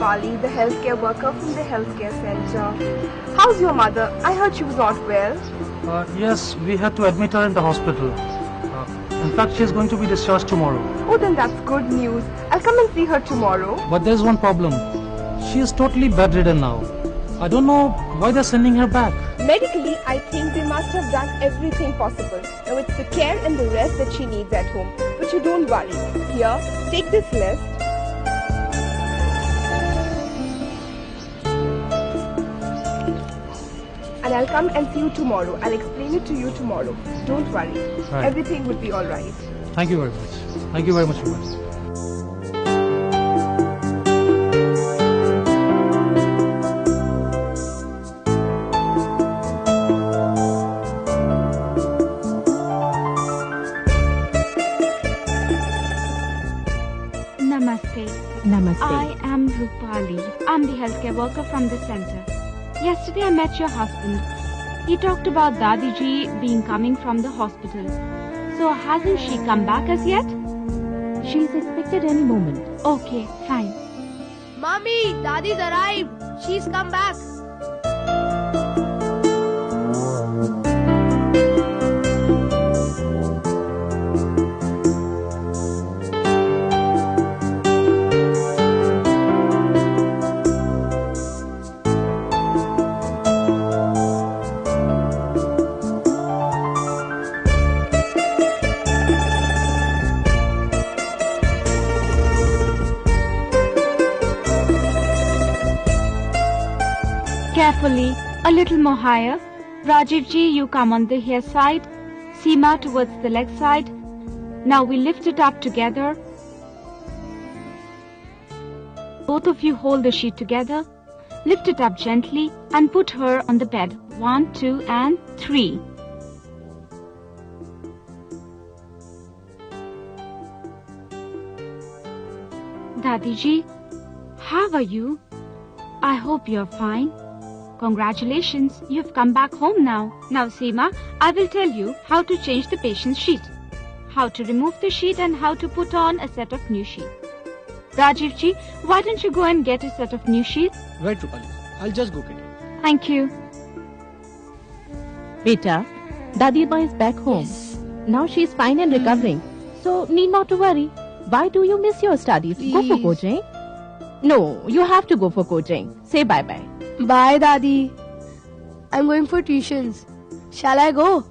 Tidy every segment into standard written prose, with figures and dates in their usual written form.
Rupali, the healthcare worker from the healthcare center. How's your mother? I heard she was not well. Yes, we had to admit her in the hospital. In fact, she is going to be discharged tomorrow. Oh, then that's good news. I'll come and see her tomorrow. But there's one problem. She is totally bedridden now. I don't know why they're sending her back. Medically, I think they must have done everything possible. Now it's the care and the rest that she needs at home. But you don't worry. Here, take this list. And I'll come and see you tomorrow. I'll explain it to you tomorrow. Don't worry. Right. Everything will be alright. Thank you very much. Thank you very much, Rupali. Namaste. Namaste. I am Rupali. I'm the healthcare worker from the center. Yesterday I met your husband. He talked about Dadiji being coming from the hospital. So hasn't she come back as yet? She's expected any moment. Okay, fine. Mommy, Dadi's arrived. She's come back. Carefully, a little more higher. Rajiv ji, you come on the hair side. Seema towards the leg side. Now we lift it up together. Both of you hold the sheet together. Lift it up gently and put her on the bed. 1, 2 and 3. Dadiji, how are you? I hope you're fine. Congratulations, you've come back home now. Now Seema, I will tell you how to change the patient's sheet, how to remove the sheet and how to put on a set of new sheets. Rajiv ji, why don't you go and get a set of new sheets? Right, Rupali. I'll just go get it. Thank you. Beta, Dadi Ma is back home. Yes. Now she is fine and recovering. So need not to worry. Why do you miss your studies? Go for Please. coaching. No, you have to go for coaching. Say bye-bye. Bye, Dadi. I'm going for tuitions. Shall I go?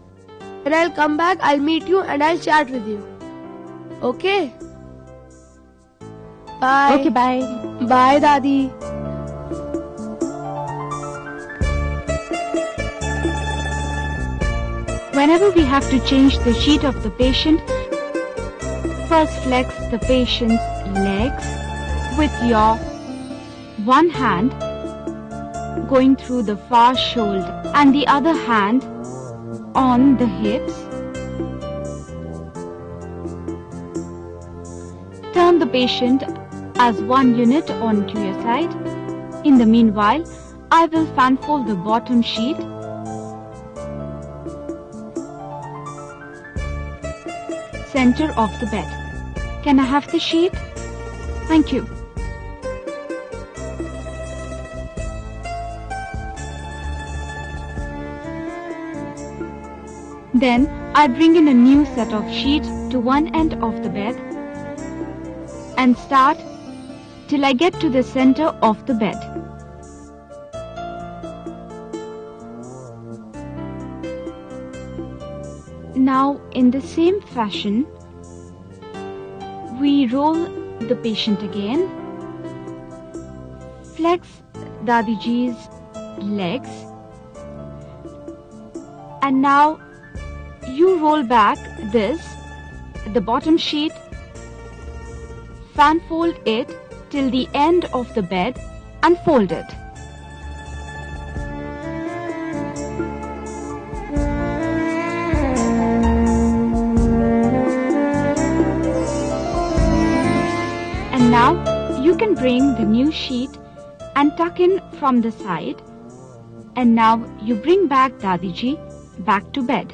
When I'll come back, I'll meet you and I'll chat with you. Okay? Bye. Okay, bye. Bye, Dadi. Whenever we have to change the sheet of the patient, first flex the patient's legs with your one hand going through the far shoulder and the other hand on the hips. Turn the patient as one unit onto your side. In the meanwhile, I will fan fold the bottom sheet center of the bed. Can I have the sheet? Thank you. Then I bring in a new set of sheets to one end of the bed and start till I get to the center of the bed. Now in the same fashion, we roll the patient again, flex Dadiji's legs, and now you roll back the bottom sheet, fan fold it till the end of the bed and fold it. And now you can bring the new sheet and tuck in from the side, and now you bring back Dadiji back to bed.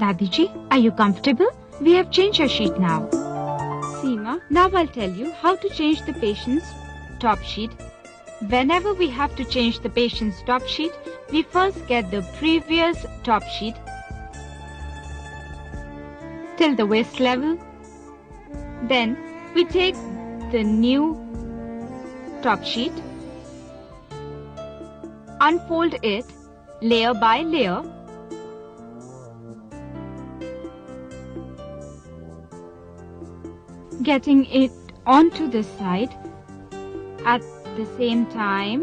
Dadiji, are you comfortable? We have changed your sheet now. Seema, now I'll tell you how to change the patient's top sheet. Whenever we have to change the patient's top sheet, we first get the previous top sheet till the waist level. Then we take the new top sheet, unfold it layer by layer, getting it onto the side. At the same time,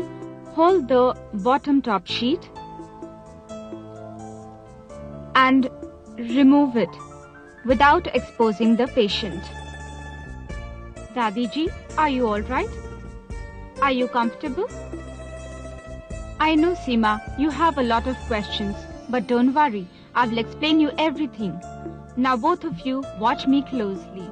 hold the bottom top sheet and remove it without exposing the patient. Dadiji, are you alright? Are you comfortable? I know, Seema, you have a lot of questions, but don't worry, I will explain you everything. Now both of you watch me closely.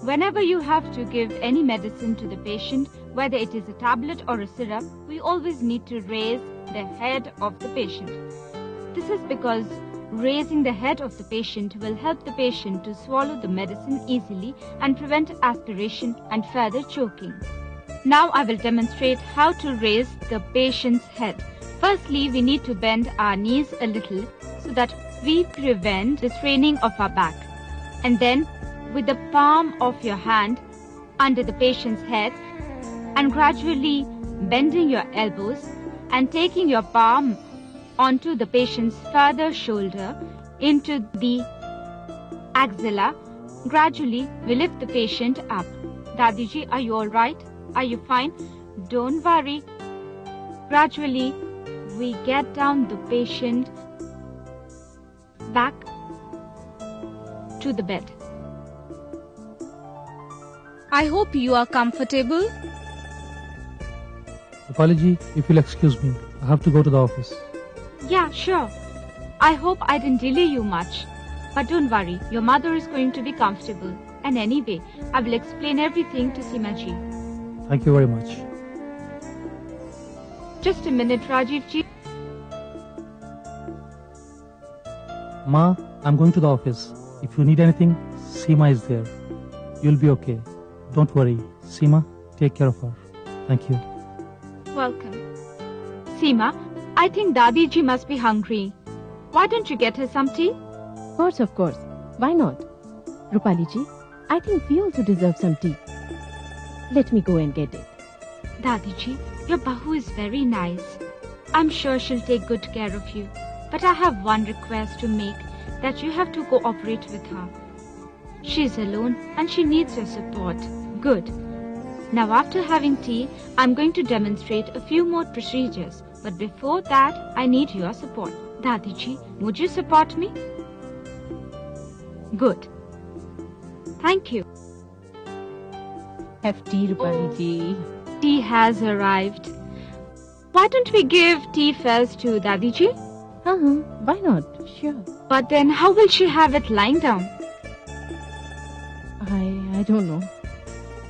Whenever you have to give any medicine to the patient, whether it is a tablet or a syrup, we always need to raise the head of the patient. This is because raising the head of the patient will help the patient to swallow the medicine easily and prevent aspiration and further choking. Now I will demonstrate how to raise the patient's head. Firstly, we need to bend our knees a little so that we prevent the straining of our back. And then, with the palm of your hand under the patient's head and gradually bending your elbows and taking your palm onto the patient's further shoulder into the axilla, gradually we lift the patient up. Dadiji, are you alright? Are you fine? Don't worry. Gradually we get down the patient back to the bed. I hope you are comfortable. Apology, if you'll excuse me. I have to go to the office. Yeah, sure. I hope I didn't delay you much. But don't worry, your mother is going to be comfortable. And anyway, I will explain everything to Seema ji. Thank you very much. Just a minute, Rajiv ji. Ma, I'm going to the office. If you need anything, Seema is there. You'll be okay. Don't worry. Seema, take care of her. Thank you. Welcome. Seema, I think Dadiji must be hungry. Why don't you get her some tea? Of course. Why not? Rupali ji, I think we also deserve some tea. Let me go and get it. Dadiji, your Bahu is very nice. I'm sure she'll take good care of you. But I have one request to make, that you have to cooperate with her. She's alone and she needs your support. Good. Now after having tea, I'm going to demonstrate a few more procedures. But before that, I need your support. Dadiji, would you support me? Good. Thank you. Have tea, Rupali ji. Tea has arrived. Why don't we give tea first to Dadiji? Why not? Sure. But then how will she have it lying down? I don't know.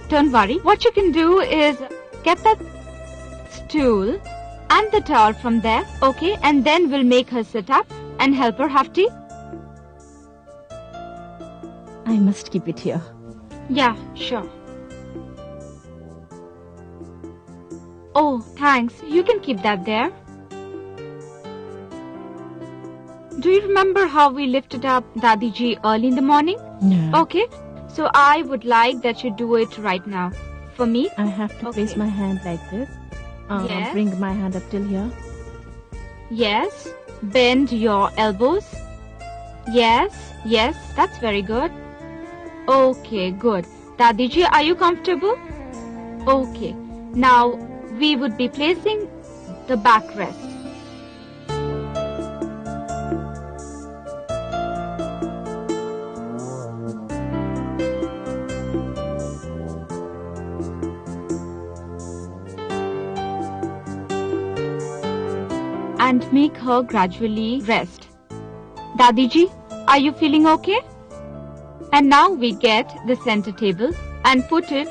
Don't worry. What you can do is get that stool and the towel from there, okay? And then we'll make her sit up and help her have tea. I must keep it here. Yeah, sure. Oh, thanks. You can keep that there. Do you remember how we lifted up Dadiji early in the morning? No. Okay. So I would like that you do it right now. For me? I have to place my hand like this. Yes. Bring my hand up till here. Yes. Bend your elbows. Yes. Yes. That's very good. Okay, good. Dadiji, are you comfortable? Okay. Now we would be placing the backrest. And make her gradually rest. Dadiji, are you feeling okay? And now we get the center table and put it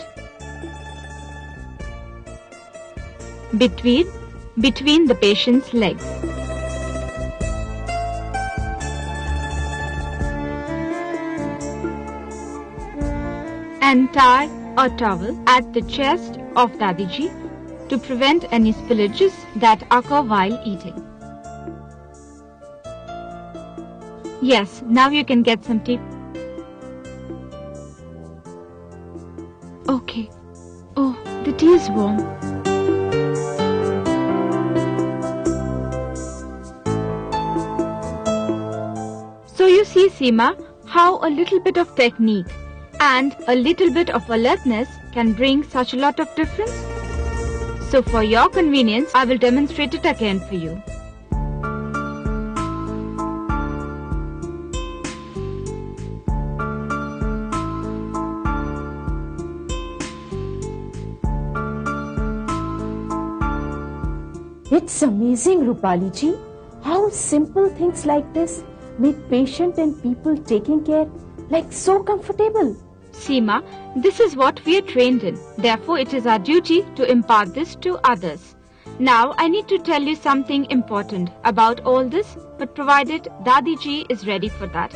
between the patient's legs. and tie a towel at the chest of Dadiji to prevent any spillages that occur while eating. Yes, now you can get some tea. Okay. Oh, the tea is warm. So you see, Seema, how a little bit of technique and a little bit of alertness can bring such a lot of difference. So for your convenience, I will demonstrate it again for you. It's amazing, Rupali ji, how simple things like this make patient and people taking care like so comfortable. Seema, this is what we are trained in. Therefore, it is our duty to impart this to others. Now, I need to tell you something important about all this, but provided Dadiji is ready for that.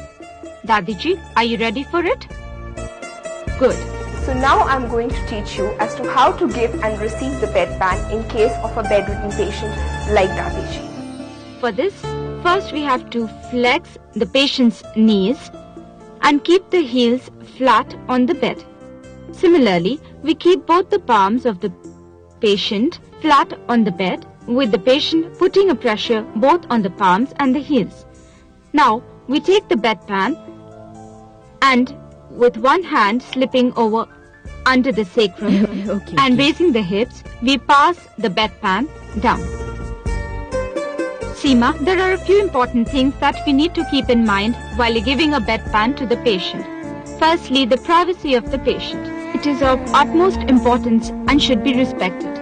Dadiji, are you ready for it? Good. So now I'm going to teach you as to how to give and receive the bedpan in case of a bedridden patient like Dadiji. For this, first we have to flex the patient's knees and keep the heels flat on the bed. Similarly, we keep both the palms of the patient flat on the bed, with the patient putting a pressure both on the palms and the heels. Now, we take the bedpan and with one hand slipping over under the sacrum and raising the hips, we pass the bedpan down. Seema, there are a few important things that we need to keep in mind while giving a bedpan to the patient. Firstly, the privacy of the patient. It is of utmost importance and should be respected.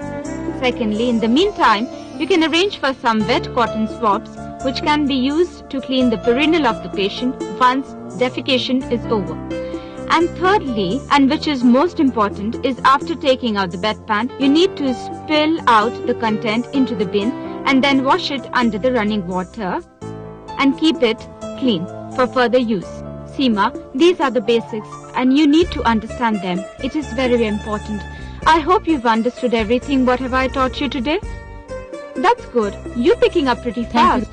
Secondly, in the meantime, you can arrange for some wet cotton swabs which can be used to clean the perineum of the patient once defecation is over. And thirdly, and which is most important, is after taking out the bedpan, you need to spill out the content into the bin and then wash it under the running water and keep it clean for further use. Seema, these are the basics and you need to understand them. It is very important. I hope you've understood everything what have I taught you today. That's good. You're picking up pretty fast.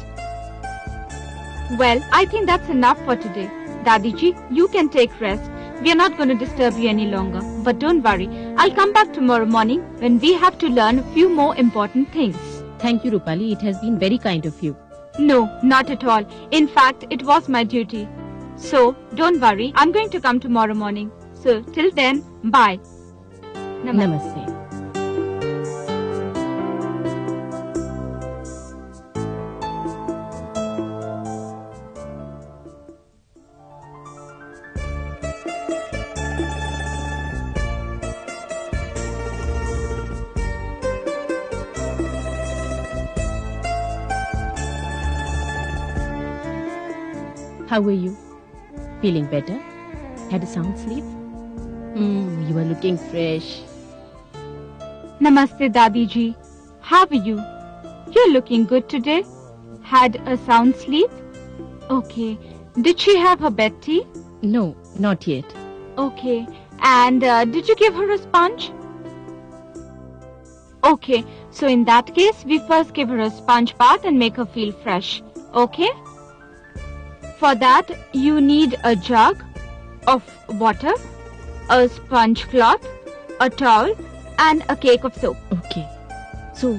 Well, I think that's enough for today. Dadiji, you can take rest. We are not going to disturb you any longer. But don't worry, I'll come back tomorrow morning when we have to learn a few more important things. Thank you, Rupali. It has been very kind of you. No, not at all. In fact, it was my duty. So, don't worry, I'm going to come tomorrow morning. So, till then, bye. Namaste. How are you? Feeling better? Had a sound sleep? You are looking fresh. Namaste, Dadiji. How are you? You're looking good today. Had a sound sleep? Okay. Did she have her bed tea? No, not yet. Okay. And did you give her a sponge? Okay. So in that case, we first give her a sponge bath and make her feel fresh. Okay? For that, you need a jug of water, a sponge cloth, a towel, and a cake of soap. Okay. So,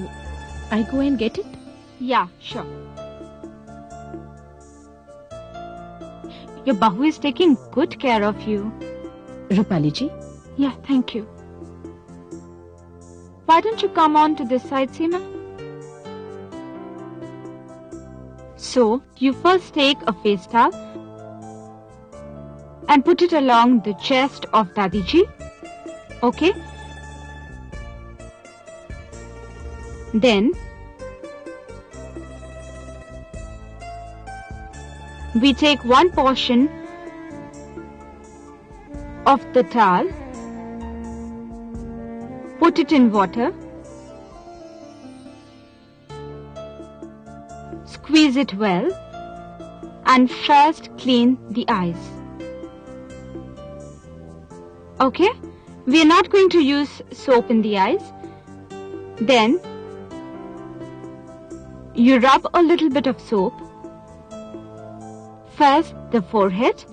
I go and get it? Yeah, sure. Your Bahu is taking good care of you. Rupali ji? Yeah, thank you. Why don't you come on to this side, Seema? So, you first take a face towel and put it along the chest of Dadiji. Okay? Then, we take one portion of the towel, put it in water, squeeze it well, and first clean the eyes. Okay? We are not going to use soap in the eyes. Then, you rub a little bit of soap. First, the forehead.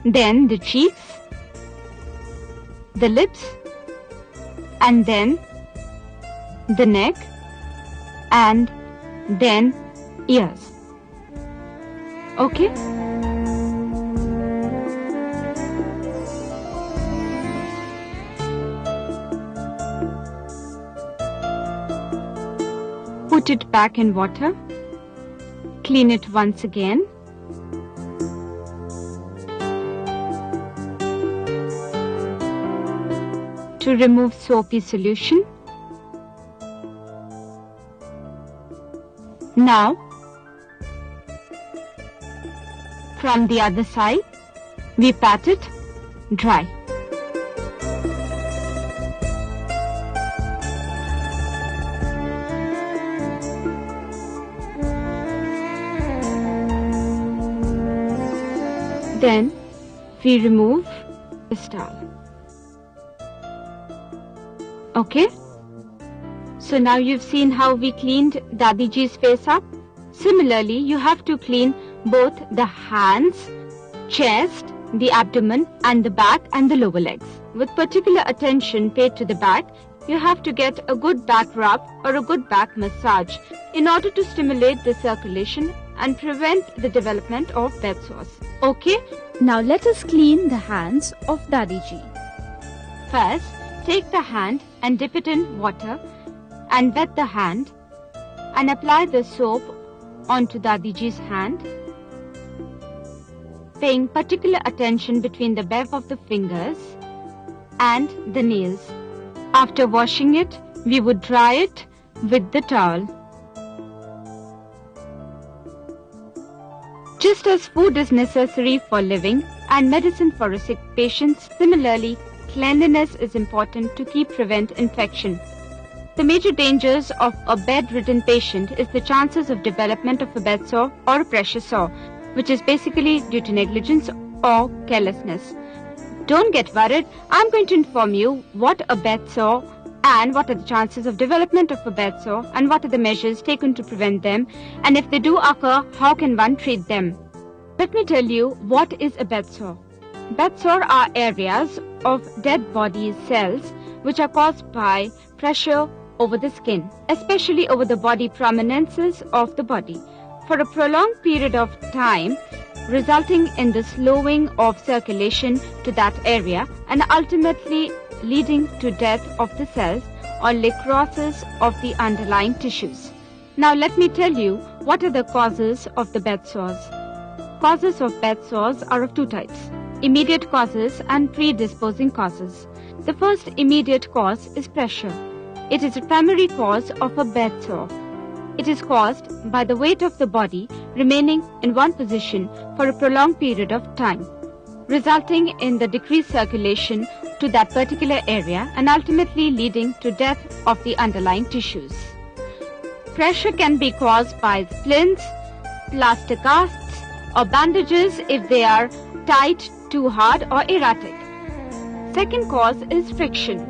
Then the cheeks, the lips, and then the neck, and then ears. Okay? Put it back in water. Clean it once again. To remove soapy solution. Now, from the other side, we pat it dry. Then, we remove the towel. Okay? So now you've seen how we cleaned Dadiji's face up. Similarly, you have to clean both the hands, chest, the abdomen and the back and the lower legs. With particular attention paid to the back, you have to get a good back rub or a good back massage in order to stimulate the circulation and prevent the development of bed sores. Okay? Now let us clean the hands of Dadiji. First, take the hand and dip it in water and wet the hand and apply the soap onto Dadiji's hand, paying particular attention between the web of the fingers and the nails. After washing it, we would dry it with the towel. Just as food is necessary for living and medicine for a sick patient, similarly, cleanliness is important to prevent infection. The major dangers of a bedridden patient is the chances of development of a bed sore or a pressure sore, which is basically due to negligence or carelessness. Don't get worried. I'm going to inform you what a bed sore and what are the chances of development of a bed sore and what are the measures taken to prevent them, and if they do occur, how can one treat them. Let me tell you what is a bed sore. Bed sore are areas of dead body cells which are caused by pressure over the skin, especially over the body prominences of the body, for a prolonged period of time, resulting in the slowing of circulation to that area and ultimately leading to death of the cells or necrosis of the underlying tissues. Now let me tell you what are the causes of the bed sores. Causes of bed sores are of two types: immediate causes and predisposing causes. The first immediate cause is pressure. It is a primary cause of a bed sore. It is caused by the weight of the body remaining in one position for a prolonged period of time, resulting in the decreased circulation to that particular area and ultimately leading to death of the underlying tissues. Pressure can be caused by splints, plaster casts, or bandages if they are tight, too hard, or erratic. Second cause is friction.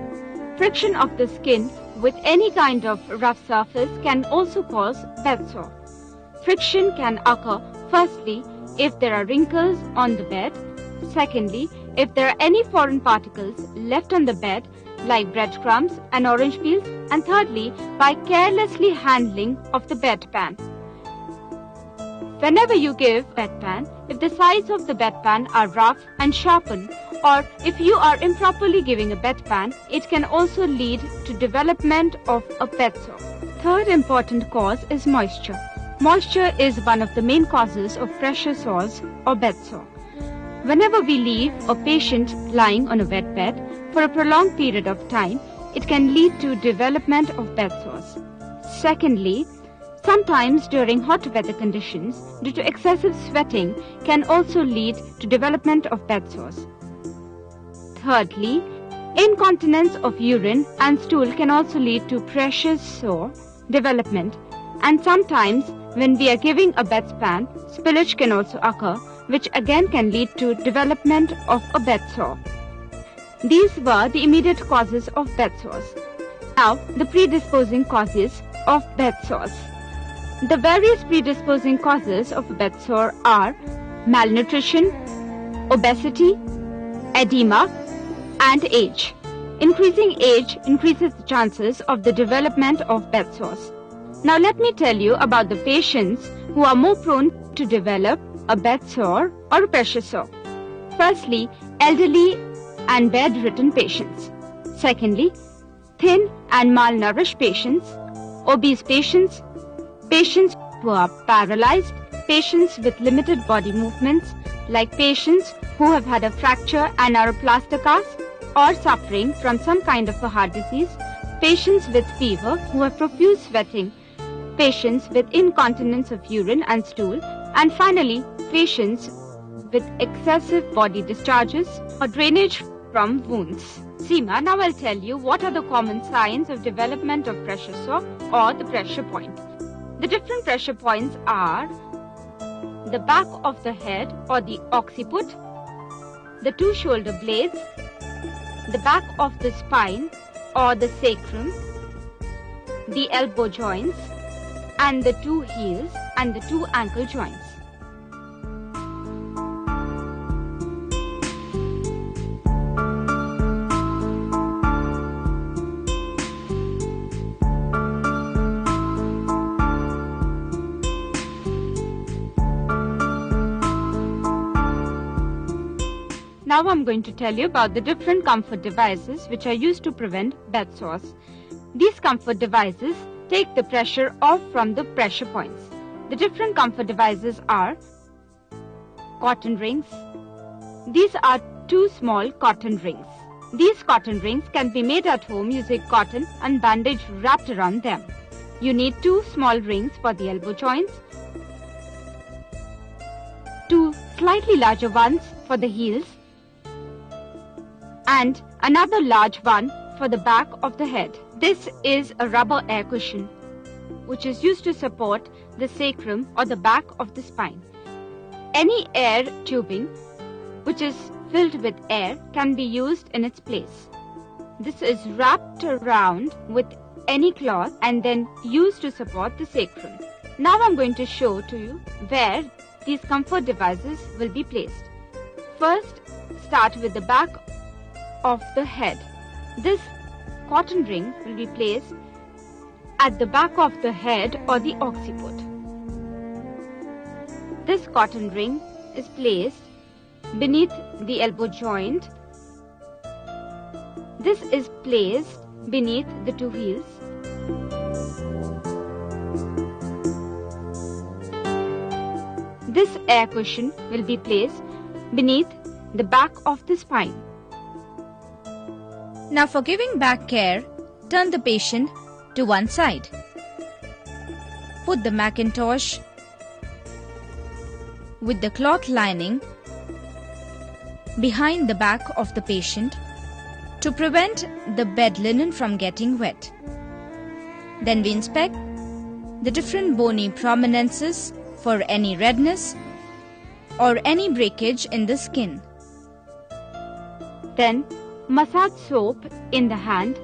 Friction of the skin with any kind of rough surface can also cause bed sore. Friction can occur firstly if there are wrinkles on the bed, secondly if there are any foreign particles left on the bed like breadcrumbs and orange peels, and thirdly by carelessly handling of the bedpan. Whenever you give bedpan, if the sides of the bedpan are rough and sharpened, or if you are improperly giving a bedpan, it can also lead to development of a bed sore. Third important cause is moisture. Moisture is one of the main causes of pressure sores or bed sore. Whenever we leave a patient lying on a wet bed for a prolonged period of time, it can lead to development of bed sores. Secondly, sometimes during hot weather conditions, due to excessive sweating, can also lead to development of bed sores. Thirdly, incontinence of urine and stool can also lead to pressure sore development, and sometimes when we are giving a bedpan, spillage can also occur, which again can lead to development of a bed sore. These were the immediate causes of bed sores. Now, the predisposing causes of bed sores. The various predisposing causes of a bed sore are malnutrition, obesity, edema, and age. Increasing age increases the chances of the development of bed sores. Now let me tell you about the patients who are more prone to develop a bed sore or a pressure sore. Firstly, elderly and bedridden patients. Secondly, thin and malnourished patients, obese patients, patients who are paralyzed, patients with limited body movements, like patients who have had a fracture and are a plaster cast, or suffering from some kind of a heart disease, patients with fever who have profuse sweating, patients with incontinence of urine and stool, and finally, patients with excessive body discharges or drainage from wounds. Seema, now I'll tell you what are the common signs of development of pressure sore or the pressure point. The different pressure points are the back of the head or the occiput, the two shoulder blades, the back of the spine or the sacrum, the elbow joints, and the two heels and the two ankle joints. Now I'm going to tell you about the different comfort devices which are used to prevent bed sores. These comfort devices take the pressure off from the pressure points. The different comfort devices are cotton rings. These are two small cotton rings. These cotton rings can be made at home using cotton and bandage wrapped around them. You need two small rings for the elbow joints, two slightly larger ones for the heels, and another large one for the back of the head. This is a rubber air cushion, which is used to support the sacrum or the back of the spine. Any air tubing which is filled with air can be used in its place. This is wrapped around with any cloth and then used to support the sacrum. Now I'm going to show to you where these comfort devices will be placed. First, start with the back of the head. This cotton ring will be placed at the back of the head or the occiput. This cotton ring is placed beneath the elbow joint. This is placed beneath the two heels. This air cushion will be placed beneath the back of the spine. Now for giving back care, turn the patient to one side. Put the Macintosh with the cloth lining behind the back of the patient to prevent the bed linen from getting wet. Then we inspect the different bony prominences for any redness or any breakage in the skin. Then massage soap in the hand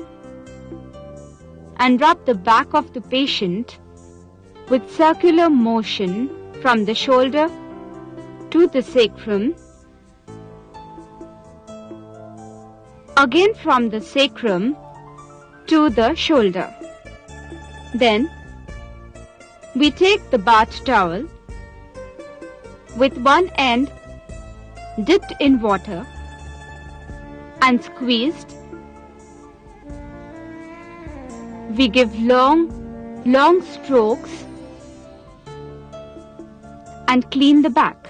and rub the back of the patient with circular motion from the shoulder to the sacrum, again from the sacrum to the shoulder. Then we take the bath towel with one end dipped in water and squeezed. We give long strokes and clean the back.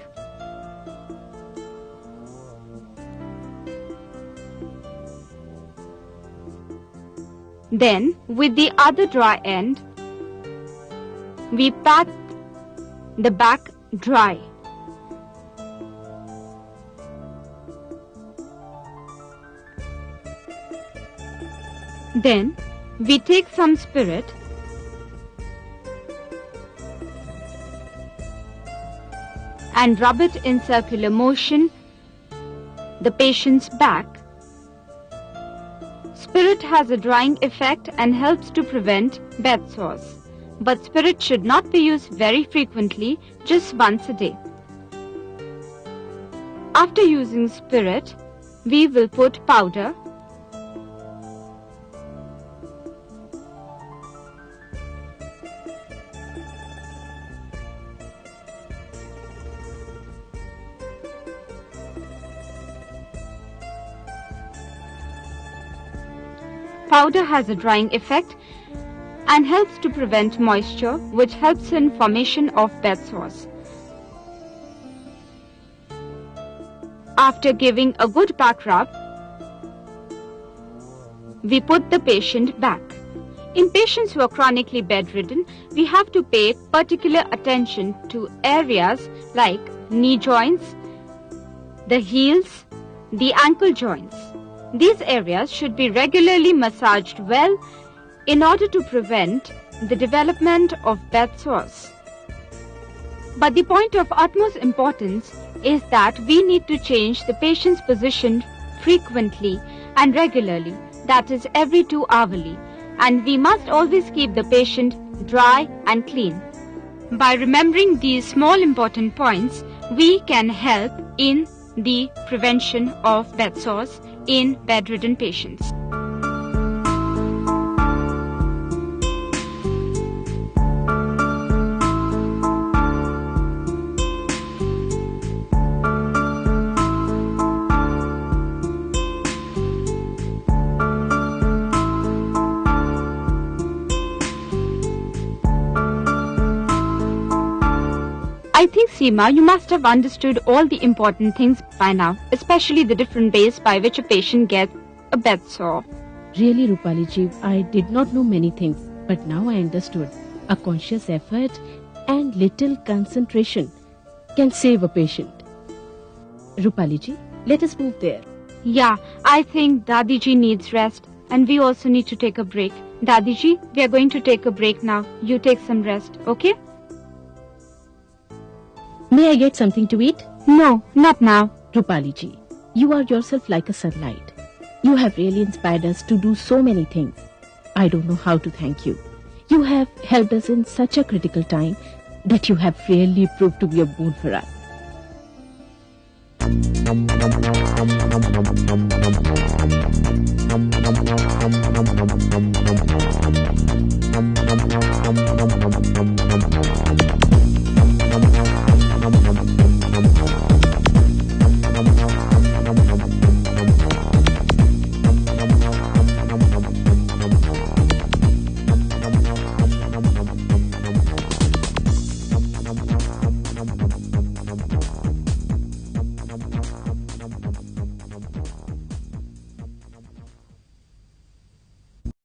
Then, with the other dry end, we pat the back dry. Then, we take some spirit and rub it in circular motion the patient's back. Spirit has a drying effect and helps to prevent bed sores. But spirit should not be used very frequently, just once a day. After using spirit, we will put powder. Powder has a drying effect and helps to prevent moisture, which helps in formation of bed sores. After giving a good back rub, we put the patient back. In patients who are chronically bedridden, we have to pay particular attention to areas like knee joints, the heels, the ankle joints. These areas should be regularly massaged well in order to prevent the development of bed sores. But the point of utmost importance is that we need to change the patient's position frequently and regularly, that is every 2 hourly, and we must always keep the patient dry and clean. By remembering these small important points, we can help in the prevention of bed sores in bedridden patients. I think, Seema, you must have understood all the important things by now, especially the different ways by which a patient gets a bed sore. Really, Rupali ji, I did not know many things, but now I understood. A conscious effort and little concentration can save a patient. Rupali ji, let us move there. Yeah, I think Dadi ji needs rest and we also need to take a break. Dadi ji, we are going to take a break now. You take some rest, okay? May I get something to eat? No, not now. Rupali ji, you are yourself like a sunlight. You have really inspired us to do so many things. I don't know how to thank you. You have helped us in such a critical time that you have really proved to be a boon for us.